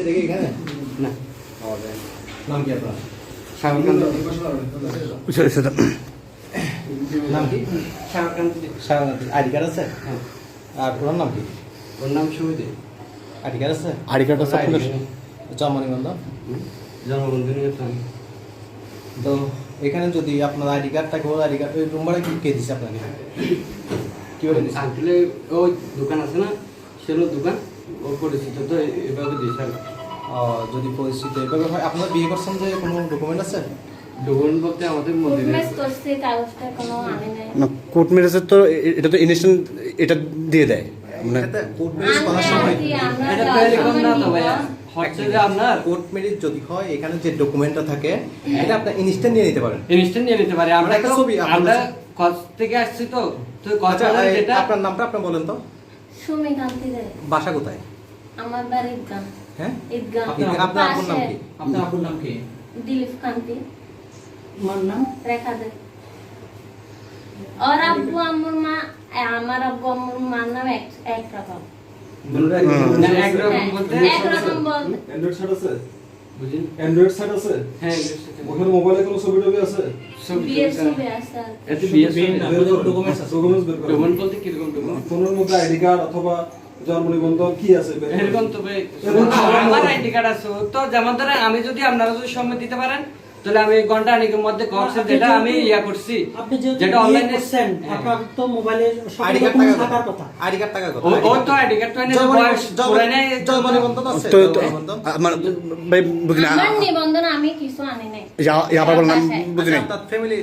দেখি এখানে না নাম কি আপনার? শাহরুখান নাম কি? শাহরুখান আইডি কার্ড আছে? হ্যাঁ। আর ওনার নাম কি? ওর নাম সুবিধে আইডি কার্ড আছে? আইডি কার্ড আছে আপনাদের? জন্ম নিবন্ধন? জন্মবন্ধন তো এখানে যদি আপনার আইডি কার্ড থাকে, ওর আইডি কার্ড ওই নম্বরে কে দিচ্ছে আপনাকে? কি বলে দিচ্ছে? আসলে ওই দোকান আছে না, সেলো দোকান, ও পরিচিত তো এভাবে দিয়েছে। যদি পরিস্থিতি এভাবে হয়, আপনারা বিয়ে করছেন যে কোনো ডকুমেন্ট আছে? ডকুমেন্ট বলতে আমাদের মন্দিরে না, কোর্ট ম্যারেজের তো এটা তো ইনস্ট্যান্ট এটা দিয়ে দেয় মানে এটাতে কোর্ট ম্যারেজ করার সময় এটা তো এরকম না তো ভাইয়া, হচ্ছে যে আপনার কোর্ট ম্যারেজ যদি হয়, এখানে যে ডকুমেন্টটা থাকে এটা আপনি ইনস্ট্যান্ট নিয়ে নিতে পারেন। ইনস্ট্যান্ট নিয়ে নিতে পারি আমরা। একটা ছবি আমরা কস থেকে আসছি তো আচ্ছা, কক্সবাজার যেটা। আপনার নামটা আপনি বলেন তো। সুমি কান্তি দে। বাসা কোথায়? আমার বাড়ি ঈদগাঁ। হ্যাঁ, ঈদগাঁ। আপনার আপুর নাম কি? আপনার আপুর নাম কি? দিলীপ কান্তি। আমার নাম রেখা দে। और अब्बू अम्मुर माँ আমার আব্বু আম্মুর মার নাম এক রকম। না, একরকম বলতে এক রকম বলতে অ্যান্ড্রয়েড সেট আছে? বুঝিন? অ্যান্ড্রয়েড সেট আছে? হ্যাঁ, ওখানে মোবাইলে কোনো ছবি টবি আছে? বিয়ের ছবি আছে। এতে বিয়ে বিয়ে না, বের করো। ডকুমেন্টস আছে। ডকুমেন্টস বের করো। ডকুমেন্ট বলতে কিরকম ডকুমেন্ট? ফোনের মধ্যে আইডি কার্ড অথবা জন্ম নিবন্ধন কি আছে বের করো। এরকম তবে এরকম আমার আইডি কার্ড আছে, তো যেমন ধরে আমি যদি আপনারা যদি সম্মতি দিতে পারেন, তাহলে আমি ঘন্টা আনিকের মধ্যে কক্সে যেটা আমি ইয়া করছি, আপনি যেহেতু যেটা বিয়ে অনলাইনে করছেন, আপনার তো মোবাইলে সব আইডি কার্ড ডকুমেন্ট থাকার কথা। আইডি কার্ড থাকার কথা। ও তো আইডি কার্ড তো এনে বয়স পুরানে জন্ম নিবন্ধন আছে? তো জন্ম নিবন্ধন? আমার ভাই বুঝি না, আমার নিবন্ধন আমি কিছু আনি নাই। আবার বললাম বুঝি না। আচ্ছা, আপনার ফ্যামিলি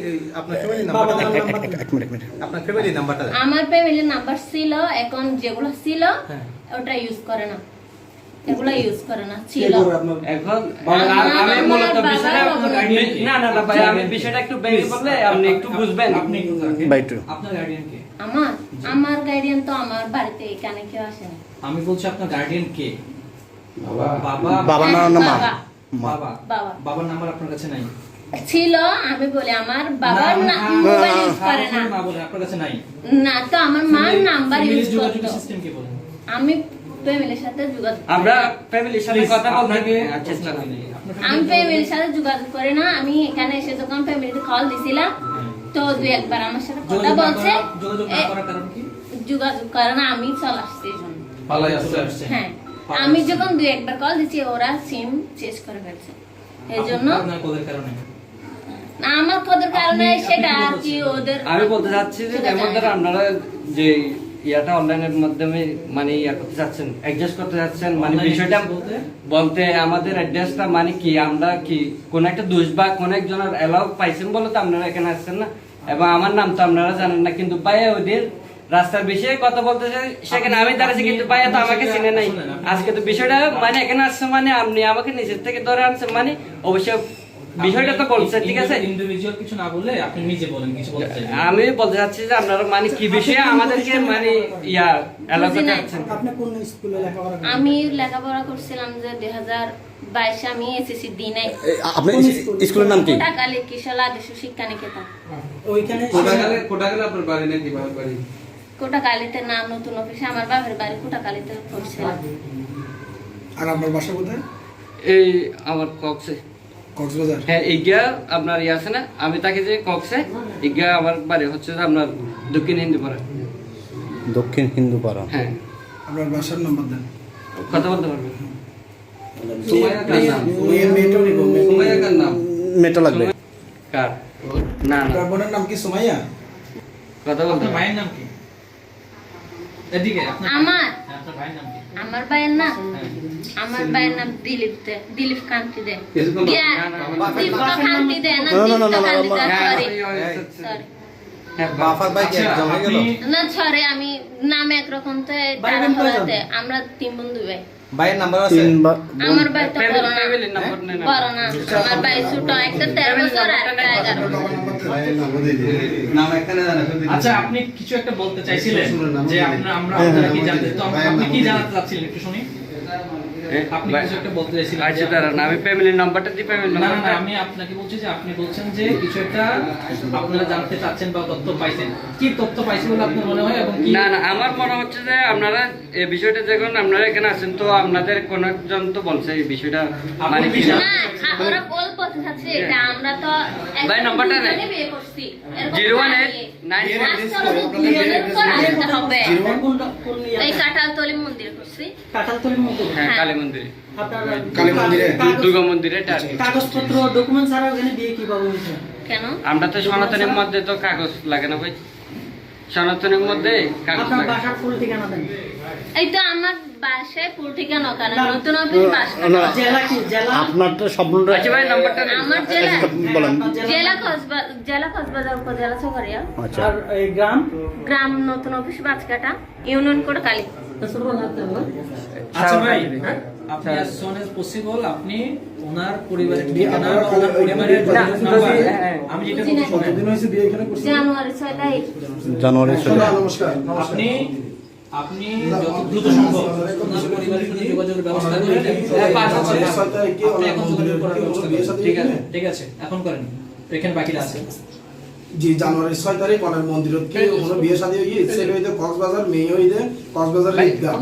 বাবার নাম্বারটা নাম দেন। নাম্বার এক মিনিট আপনার ফ্যামিলি নাম্বারটা দেন। আমার ফ্যামিলির নাম্বার ছিল, এখন যেগুলো ছিল হ্যাঁ। ওটা ইউজ করে না, এগুলো ইউজ করে না, কে ছিল। করে আপনার? এখন আমার আমি মূলত বাবার বিষয়টা বাবার না না না ভাই, আমি বিষয়টা একটু ভেঙে বললে আপনি একটু বুঝবেন। আপনি একটু থাকেন। ভাই একটু। আপনার গার্ডিয়ান কে? আমার গার্ডিয়ান তো আমার বাড়িতে এখানে কেউ আসে না। আমি বলছি আপনার গার্ডিয়ান কে? বাবা। বাবা। বাবার নাম না মা? বাবা। বাবা। বাবা বাবার নাম্বার আপনার কাছে নাই? ছিল, আমি বলি আমার বাবার মোবাইল ইউজ করে না। মা বলে আপনার কাছে নাই? না, তো আমার মার নাম্বার ফ্যামিলি ইউজ যোগাযোগ করতো। সিস্টেম কি বলেন? আমি ফ্যামিলির সাথে যোগাযোগ করি আমরা না। ফ্যামিলির সাথে কথা বলতে চেষ্টা করি। আমি ফ্যামিলির সাথে যোগাযোগ করি না। আমি এখানে এসে যখন ফ্যামিলিতে কল দিছিলাম, তো দুই একবার আমার সাথে কথা বলছে। যোগাযোগ না করার কারণ কি? যোগাযোগ করে না, আমি চলে আসছি এই জন্য। পালাই আসছে। হ্যাঁ, আমি যখন দুই একবার কল দিচ্ছি, ওরা সিম চেঞ্জ করে ফেলছে। এই জন্য আপনার কোদের কারণে। না, আমার কদের কারণে আপনি সেটা কি আর বলছেন? কি ওদের আমি বলতে চাচ্ছি যে সেটা যেমন জানি ধরে না। আপনারা যে ইয়াটা অনলাইনের মাধ্যমে মানে ইয়া করতে যাচ্ছেন, অ্যাডজাস্ট করতে যাচ্ছেন, মানে Online বিষয়টা adjust বলতে? বলতে আমাদের অ্যাড্রেসটা মানে কি, আমরা কি কোন একটা দোষ বা কোন একজনের অ্যালাউ পাইছেন বলে তো আপনারা এখানে আসছেন না, এবং আমার নাম তো আপনারা জানেন না, কিন্তু ভাইয়া ওদের রাস্তার বিষয়ে কথা বলতে চাই, সেখানে আমি দাঁড়াচ্ছি, কিন্তু ভাইয়া তো আমাকে চিনে নাই। আজকে তো বিষয়টা মানে এখানে আসছে মানে আপনি আমাকে নিজের থেকে ধরে আনছেন, মানে অবশ্যই বিষয়টা তো বলছে, ঠিক আছে? ইন্ডিভিজুয়াল কিছু না বললে আপনি নিজে বলেন কিছু বলতে চাই। আমি বলতে চাচ্ছি যে আপনারা মানে কি বিষয়ে আমাদেরকে মানে ইয়া এলাও করতে যাচ্ছেন। আপনি কোন স্কুলে লেখাপড়া করেন? আমি লেখাপড়া করছিলাম যে 2022 আমি এসএসসি দিই নাই। আপনি স্কুলের নাম কি? কোটাকালী কিশোর আদর্শ শিক্ষা নিকেতন। ওইখানে কোটাগালে আপনার বাড়ি নাকি বাবার বাড়ি? কোটাকালীতে নাম নতুন অফিসে, আমার বাবার বাড়ি কোটাকালীতে পড়ছিলাম। আর আপনার বাসা কোথায়? এই আমার কক্সে। কক্সবাজার। হ্যাঁ, ইগা আপনার ইয়ে আছে না, আমি তাকে যে কক্সে, ইগা আমার বাড়ি হচ্ছে যে আপনার দক্ষিণ হিন্দুপাড়া। দক্ষিণ হিন্দু পাড়া। হ্যাঁ, আপনার বাসার নাম্বার দেন। কথা বলতে পারবেন? মেয়েটা লাগবে। কার? না না, আপনার বোনের নাম কি সুমাইয়া? কথা বলতে আপনার পারবেন? ভাইয়ের নাম কি? এদিকে আপনার আমার হ্যাঁ, আপনার ভাইয়ের নাম কি? আমার ভাইয়ের নাম দিলীপ কান্তি দে। দীপ্ত কান্তি দে না, না, না, না, দীপ্ত না, কান্তি দে, না, সরি হ্যাঁ, সরি। হ্যাঁ, বাফার ভাই কি একদম হয়ে গেল? না সরি, আমি নাম একরকম তো ভাই বোন তাড়াহুড়াতে আমরা তিন বন্ধু ভাই। ভাইয়ের নাম্বার আছে? আমার ভাই তো বড় না, ফ্যামিলির নাম্বার নেই না। বড় না, আমার ভাই ছোট, একটা 13 বছর আর একটা 11। নাম এখানে জানা আচ্ছা, আপনি কিছু একটা বলতে চাইছিলেন যে আমরা আপনারা কি জানতে, তো আপনি কি জানাতে চাচ্ছিলেন একটু শুনি। আপনি কিছু একটা বলতে চাইছিলেন যে আচ্ছা দাঁড়ান, আমি ফ্যামিলির নাম্বারটা দিই, ফ্যামিলির না না নাম্বারটা আমি আপনাকে বলছি যে আপনি বলছেন যে কিছু একটা আপনারা জানতে চাচ্ছেন বা তথ্য পাইছেন, কি তথ্য পাইছেন বলে আপনার মনে হয় এবং কি না না, আমার মনে হচ্ছে যে আপনারা এই বিষয়টা যখন আপনারা এখানে আছেন তো আপনাদের কোন একজন তো বলছে এই বিষয়টা মানে কি না ওরা বল বলতে চাচ্ছে এটা আমরা তো ভাই, নাম্বারটা নেই। বিয়ে করছি 018 এই কাঁঠালতলি মন্দির করছি। কাঁঠালতলির মধ্যে হ্যাঁ, হ্যাঁ। কালী মন্দিরে, আপনার কালী মন্দিরে দুর্গা মন্দিরে টার্গেট। কাগজপত্র ডকুমেন্ট ছাড়া ওখানে বিয়ে কিভাবে হয়েছে? কেন আমরা তো সনাতনের মধ্যে তো কাগজ লাগে না ভাই, সনাতনের মধ্যে কাগজ আপনার লাগে। বাসার ফুল ঠিকানা দেন। এই তো আমার বাসায় পুরো ঠিকানা কারণ নতুন অফিস বাসা জেলা কি জেলা? আপনার তো স্বপ্নটা আচ্ছা ভাই, নাম্বারটা নেন। আমার জেলা বলেন। জেলা কক্সবাজার উপজেলা চকরিয়া, আচ্ছা, আর এই গ্রাম গ্রাম নতুন অফিস বাজকাটা, ইউনিয়ন কোড কালী। আচ্ছা ভাই, আপনি as soon as possible আপনি ওনার পরিবারের ঠিকানা বা ওনার পরিবারের নাম্বার আমি যেটা বলছি শুনেন। কতদিন হয়েছে বিয়ে এখানে করছেন? জানুয়ারি 6 তারিখ। জানুয়ারি নমস্কার নমস্কার আপনি আপনি যত দ্রুত সম্ভব ওনার পরিবারের সাথে যোগাযোগের ব্যবস্থা করেন। আপনি এখন যোগাযোগ করার ব্যবস্থা করেন। ঠিক আছে ঠিক আছে, এখন করেন, এখানে বাকিরা আছে। জি জানুয়ারি 6 তারিখ অনেক মন্দিরত কি কোনো বিয়ে শাদী হইয়ে ছেলে হইতে কক্সবাজার, মেয়ে হইতে কক্সবাজার ঈদগাহ।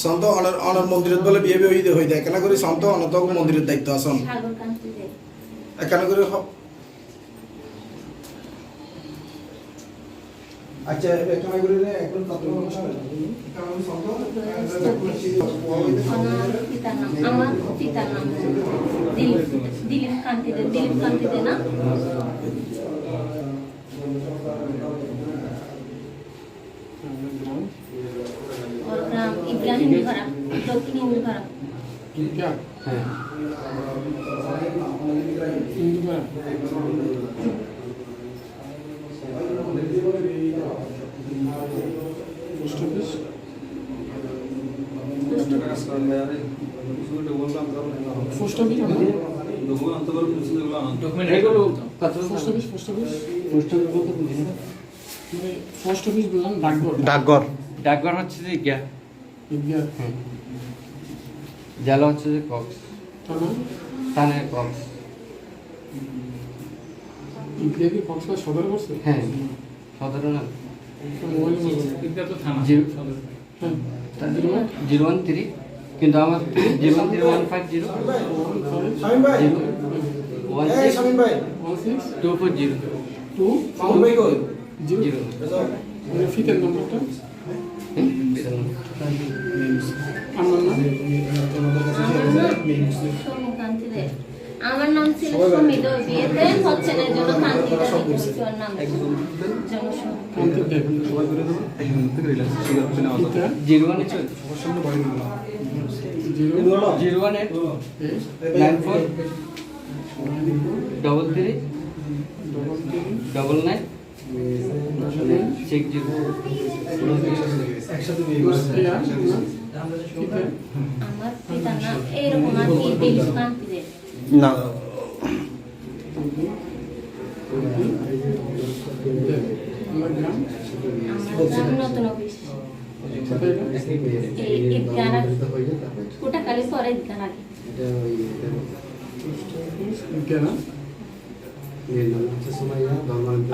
সন্ত অনার মন্দিরত বলে বিয়ে বিয়ে হইতে হইতে এখানে করে সন্ত অনত মন্দিরের দায়িত্ব আছেন সাগরকান্তিতে। এখানে করে আচ্ছা এখানে করে এখন কত অনুষ্ঠান এখানে সন্ত আমার পিতার নাম দিলীপ কান্তিতে না। ওর গ্রাম ইব্রাহিম ঘরা, দক্ষিণ হিন্দু ঘরা। ডকুমেন্ট এগুলো কত পোস্ট অফিস বললাম ডাকঘর ডাকঘর। ডাকঘর হচ্ছে যে গিয়া, জেলা হচ্ছে যে কক্স, থানা কক্স। সদর করছে হ্যাঁ, সাধারণ মোবাইল এটা তো থানা। 013 কিন্তু আমার 01315 শামিম ভাই এই শামিম ভাই 240 শামিম ভাই কই 0 ফিতের নম্বরটা আমার নাম কান্তিতে। আমার নাম ছিল সমিত, ওই বিয়েতে হচ্ছে না, জন্য কান্তিতে রেখেছি ওর নাম। কান্তি দেব 018939960 একসাথে বিয়ে করছে আমার পিতার নাম এইরকম আর কি দিলীপ কান্তিতে। না, আমার গ্রাম আমার গ্রাম নতুন অফিস এই ঈদগাহ কোটা কালী পরে ঈদগাহ আগে।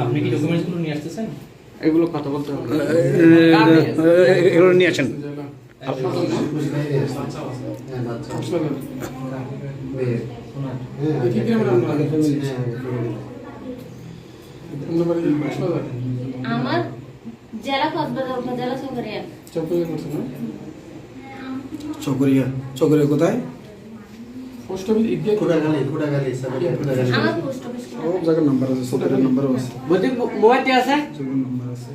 আপনি কি ডকুমেন্টসগুলো নিয়ে আসতেছেন? এগুলো কথা বলতে হবে। এগুলো নিয়ে আসেন। আমার জেলা কক্সবাজার উপজেলা চকরিয়া। চকরিয়া চকরিয়া কোথায় পোস্ট অফিস ঈদগাহ আমার পোস্ট অফিস ও জায়গার নাম্বার আছে সতের নাম্বারও আছে বদি মোবাইল দিয়ে আছে, জায়গার নাম্বার আছে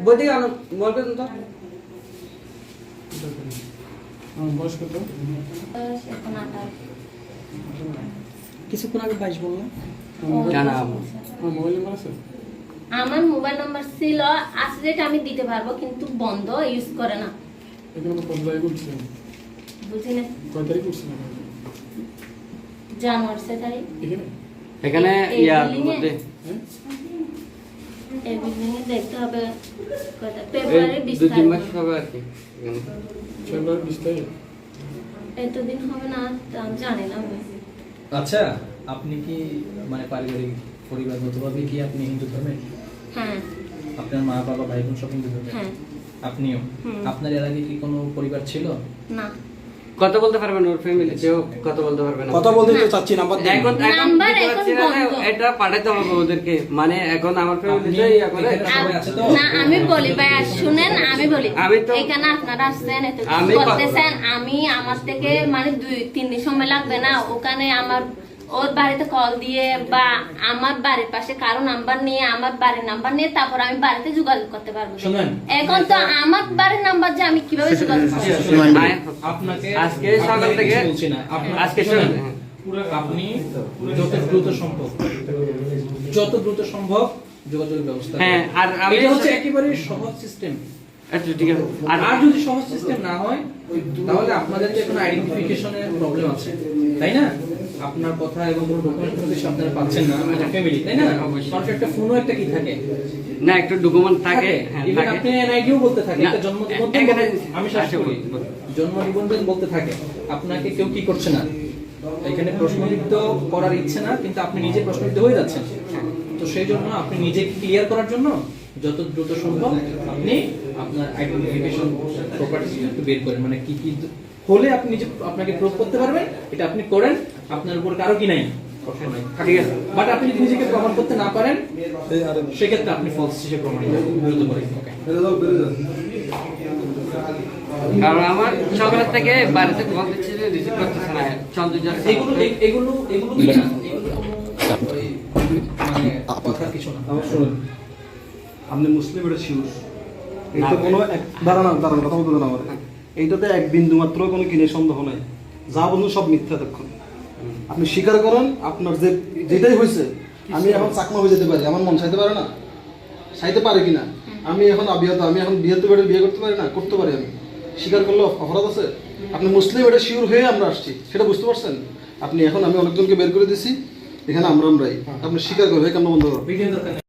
বদি মোবাইল তো আমার বয়স কত এখন 28। কিছুক্ষণ আগে 22 বললাম। জানা আমার মোবাইল নাম্বার আছে আমার মোবাইল নাম্বার ছিল, আছে যেটা আমি দিতে পারবো কিন্তু বন্ধ, ইউজ করে না। এখানে আমি কত তারিখ করছিলাম বুঝি না, কয় তারিখ করছিলাম জানুয়ারি 6 তারিখ। এখানে এখানে এই ইয়ার বিল্ডিংয়ে? মধ্যে হ্যাঁ এভরিথিং দেখতে হবে কথা এই ফেব্রুয়ারি 20 2-3 তারিখ মাস হবে আর কি ফেব্রুয়ারি 20 তারিখ। এতদিন হবে না তা আমি জানি না আমি। আচ্ছা, আপনি কি মানে পারিবারিক পরিবারগতভাবে কি আপনি হিন্দু ধর্মের? হ্যাঁ আপনার মা বাবা ভাই বোন সব হিন্দু ধর্মের? হ্যাঁ আপনিও? হুম। আপনার এর আগে কি কোনো পরিবার ছিল? না কথা বলতে পারবেন ওর ফ্যামিলিতেও কথা বলতে পারবেন না। কথা বলতে তো চাচ্ছি নাম্বার দিন। এখন নাম্বার দিতে এখন পারছি না, বন্ধ। এটা পাঠাতে হবে ওদেরকে, মানে এখন আমার আপনি ফ্যামিলিতে ইয়া করে এখানে সবাই আছে তো? না আমি বলি ভাইয়া শুনেন আমি বলি আমি তো- এখানে আপনারা আসছেন এত কিছু আমি করতেছেন আমি আমার থেকে মানে 2-3 দিন সময় লাগবে না ওখানে আমার ওর বাড়িতে কল দিয়ে বা আমার বাড়ির পাশে কারো নাম্বার নিয়ে আমার বাড়ির নাম্বার নিয়ে তারপর আমি বাড়িতে যোগাযোগ করতে পারবো শুনুন। এখন তো আমার বাড়ির নাম্বার যে আমি কিভাবে যোগাযোগ করবো আপনাকে আজকে সকাল থেকে কিছু বলছি না। আজকে শুনুন, শুনুন। আপনি যত দ্রুত সম্ভব যোগাযোগের ব্যবস্থা করুন। হ্যাঁ, আর আমি এটা হচ্ছে একেবারে সহজ সিস্টেম। আচ্ছা ঠিক আছে। আর যদি সহজ সিস্টেম না হয় তাহলে আপনাদের তো এখন আইডেন্টিফিকেশনের প্রবলেম আছে, তাই না? আপনার কথা এবং কোনো ডকুমেন্ট কিছু আপনারা পাচ্ছেন না, আমাদের ফ্যামিলি, তাই না? অবশ্যই। মানুষের একটা ফোনও একটা কি থাকে, না একটু ডকুমেন্ট থাকে, হ্যাঁ Even থাকে। আপনি এনআইডিও বলতে থাকে, না, একটা জন্ম নিবন্ধন এখানে- আমি শেষ আচ্ছা, করি। বলুন। জন্ম নিবন্ধন বলতে থাকে, আপনাকে কেউ কি করছে না, এখানে প্রশ্নবিদ্ধ করার ইচ্ছে না, কিন্তু আপনি নিজে প্রশ্নবিদ্ধ হয়ে যাচ্ছেন। তো সেই জন্য আপনি নিজেকে ক্লিয়ার করার জন্য যত দ্রুত সম্ভব আপনি আপনার আইডেন্টিফিকেশন প্রপার্টি একটু বের করেন, মানে কি কি হলে আপনি নিজে আপনাকে প্রুভ করতে পারবেন, এটা আপনি করেন। আপনার উপর কারো কি নাই, প্রশ্ন নাই, ঠিক আছে। বাট আপনি যদি নিজেকে প্রমাণ করতে না পারেন সেক্ষেত্রে আপনি ফলস হিসেবে প্রমাণিত দ্রুত করেন। ওকে, কারণ আমার সকালের থেকে বাড়িতে কল দিচ্ছে যে রিসিভ করতেছে না, চন্দ্র যাচ্ছে। এগুলো এগুলো এগুলো কি না, এগুলো ওই মানে কথার কিছু না। শুনুন, আপনি মুসলিম এটা শিওর? এইটা কোনো দাঁড়ান কথা বলতে না আমার। এইটাতে এক বিন্দু মাত্র কোনো কিনে সন্দেহ নাই, যা বলুন সব মিথ্যা তখন। আপনি স্বীকার করেন আপনার যে যেটাই হয়েছে। আমি এখন চাকমা হয়ে যেতে পারি, আমার মন চাইতে পারে না, চাইতে পারে কিনা? আমি এখন আবিয়াত, আমি এখন বিয়েতে বেড়ে বিয়ে করতে পারি না, করতে পারি। আমি স্বীকার করলে অপরাধ আছে? আপনি মুসলিম এটা শিওর হয়ে আমরা আসছি, সেটা বুঝতে পারছেন? আপনি এখন আমি অনেকজনকে বের করে দিছি, এখানে আমরাই। আপনি স্বীকার করে কেন বন্ধ করো? ভিডিও দরকার নেই।